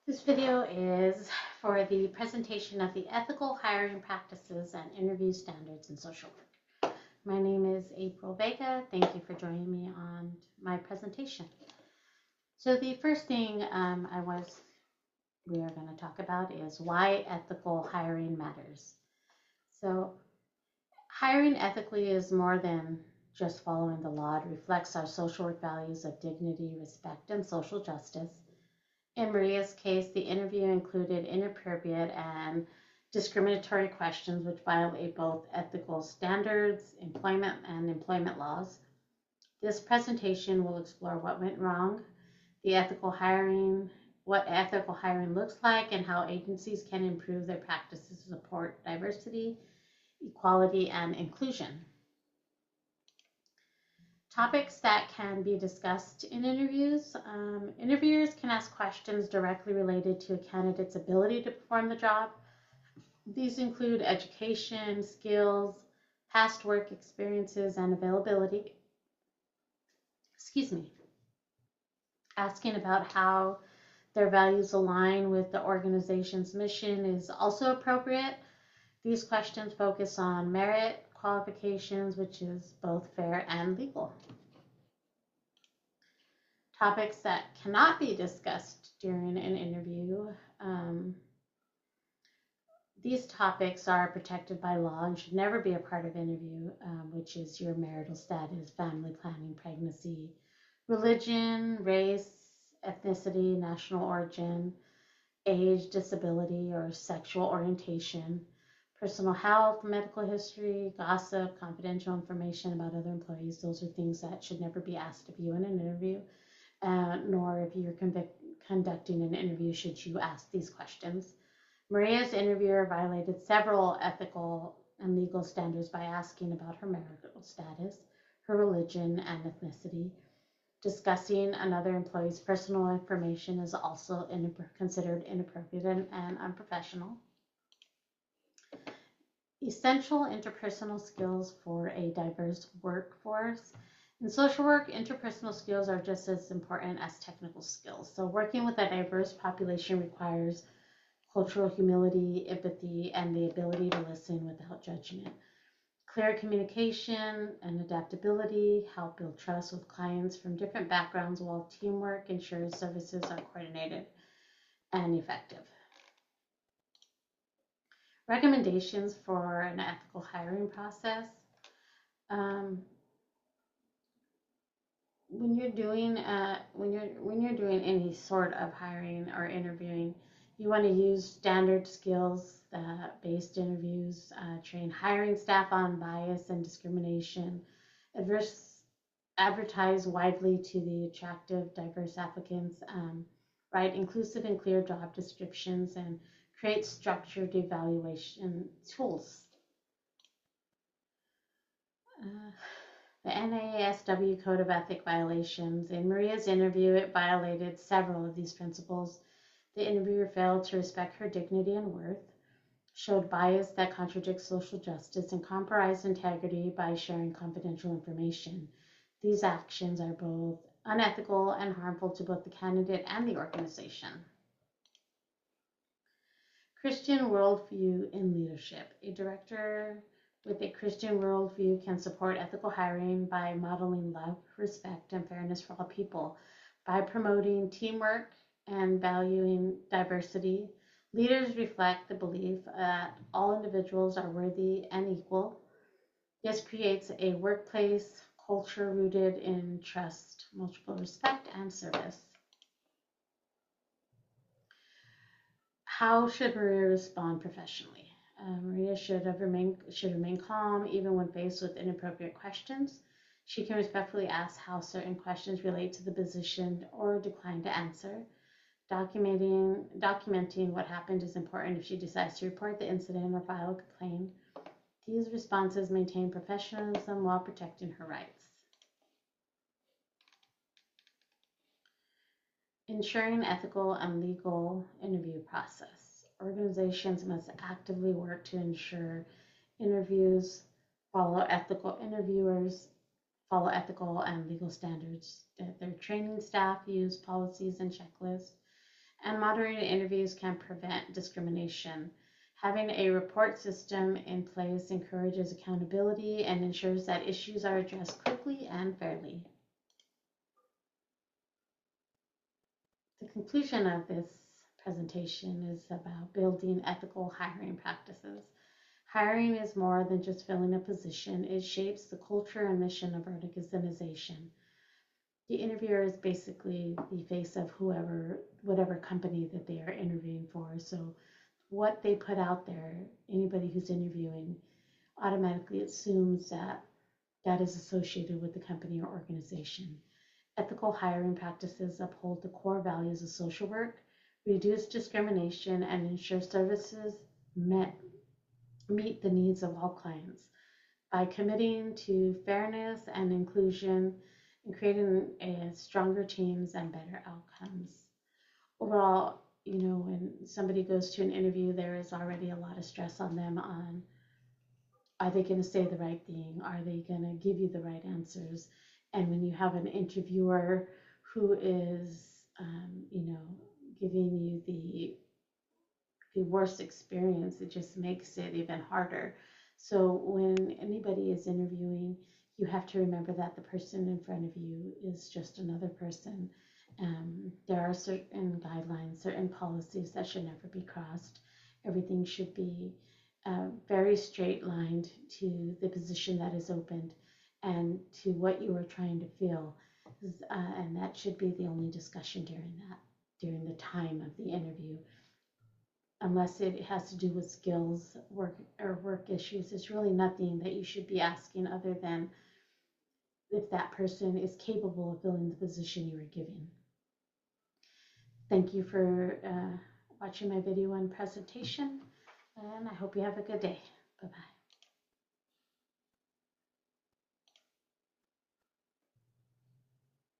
This video is for the presentation of the ethical hiring practices and interview standards in social work. My name is April Vega. Thank you for joining me on my presentation. So the first thing we are going to talk about is why ethical hiring matters. So hiring ethically is more than just following the law. It reflects our social work values of dignity, respect, and social justice. In Maria's case, the interview included inappropriate and discriminatory questions which violate both ethical standards, employment laws. This presentation will explore what went wrong, what ethical hiring looks like, and how agencies can improve their practices to support diversity, equality, and inclusion. Topics that can be discussed in interviews. Interviewers can ask questions directly related to a candidate's ability to perform the job. These include education, skills, past work experiences, and availability. Asking about how their values align with the organization's mission is also appropriate. These questions focus on merit, qualifications, which is both fair and legal. Topics that cannot be discussed during an interview. These topics are protected by law and should never be a part of interview, which is your marital status, family planning, pregnancy, religion, race, ethnicity, national origin, age, disability, or sexual orientation, personal health, medical history, gossip, confidential information about other employees. Those are things that should never be asked of you in an interview, nor if you're conducting an interview should you ask these questions. Maria's interviewer violated several ethical and legal standards by asking about her marital status, her religion, and ethnicity. Discussing another employee's personal information is also considered inappropriate and unprofessional. Essential interpersonal skills for a diverse workforce. In social work, interpersonal skills are just as important as technical skills. So working with a diverse population requires cultural humility, empathy, and the ability to listen without judgment. Clear communication and adaptability help build trust with clients from different backgrounds, while teamwork ensures services are coordinated and effective. Recommendations for an ethical hiring process. When you're doing any sort of hiring or interviewing, you want to use standard skills based interviews, train hiring staff on bias and discrimination, advertise widely to the attractive, diverse applicants, write inclusive and clear job descriptions, and create structured evaluation tools. The NASW Code of Ethic Violations. In Maria's interview, it violated several of these principles. The interviewer failed to respect her dignity and worth, showed bias that contradicts social justice, and compromised integrity by sharing confidential information. These actions are both unethical and harmful to both the candidate and the organization. Christian worldview in leadership. A director with a Christian worldview can support ethical hiring by modeling love, respect, and fairness for all people. By promoting teamwork and valuing diversity, leaders reflect the belief that all individuals are worthy and equal. This creates a workplace culture rooted in trust, mutual respect, and service. How should Maria respond professionally? Maria should remain calm even when faced with inappropriate questions. She can respectfully ask how certain questions relate to the position or decline to answer. Documenting what happened is important if she decides to report the incident or file a complaint. These responses maintain professionalism while protecting her rights. Ensuring ethical and legal interview process. Organizations must actively work to ensure interviewers follow ethical and legal standards, that their training staff use policies and checklists, And moderated interviews can prevent discrimination. Having a report system in place encourages accountability and ensures that issues are addressed quickly and fairly. The conclusion of this presentation is about building ethical hiring practices. Hiring is more than just filling a position, it shapes the culture and mission of our organization. The interviewer is basically the face of whatever company that they are interviewing for. So what they put out there, anybody who's interviewing automatically assumes that that is associated with the company or organization. Ethical hiring practices uphold the core values of social work, reduce discrimination, and ensure services meet the needs of all clients. By committing to fairness and inclusion and creating stronger teams and better outcomes. Overall, when somebody goes to an interview, there is already a lot of stress on them on, are they going to say the right thing? Are they going to give you the right answers? And when you have an interviewer who is, giving you the worst experience, it just makes it even harder. So when anybody is interviewing, you have to remember that the person in front of you is just another person. There are certain guidelines, certain policies that should never be crossed. Everything should be very straight lined to the position that is opened and to what you are trying to fill. And that should be the only discussion during the time of the interview. Unless it has to do with skills, work issues, it's really nothing that you should be asking other than if that person is capable of filling the position you were given. Thank you for watching my video and presentation, and I hope you have a good day. Bye-bye.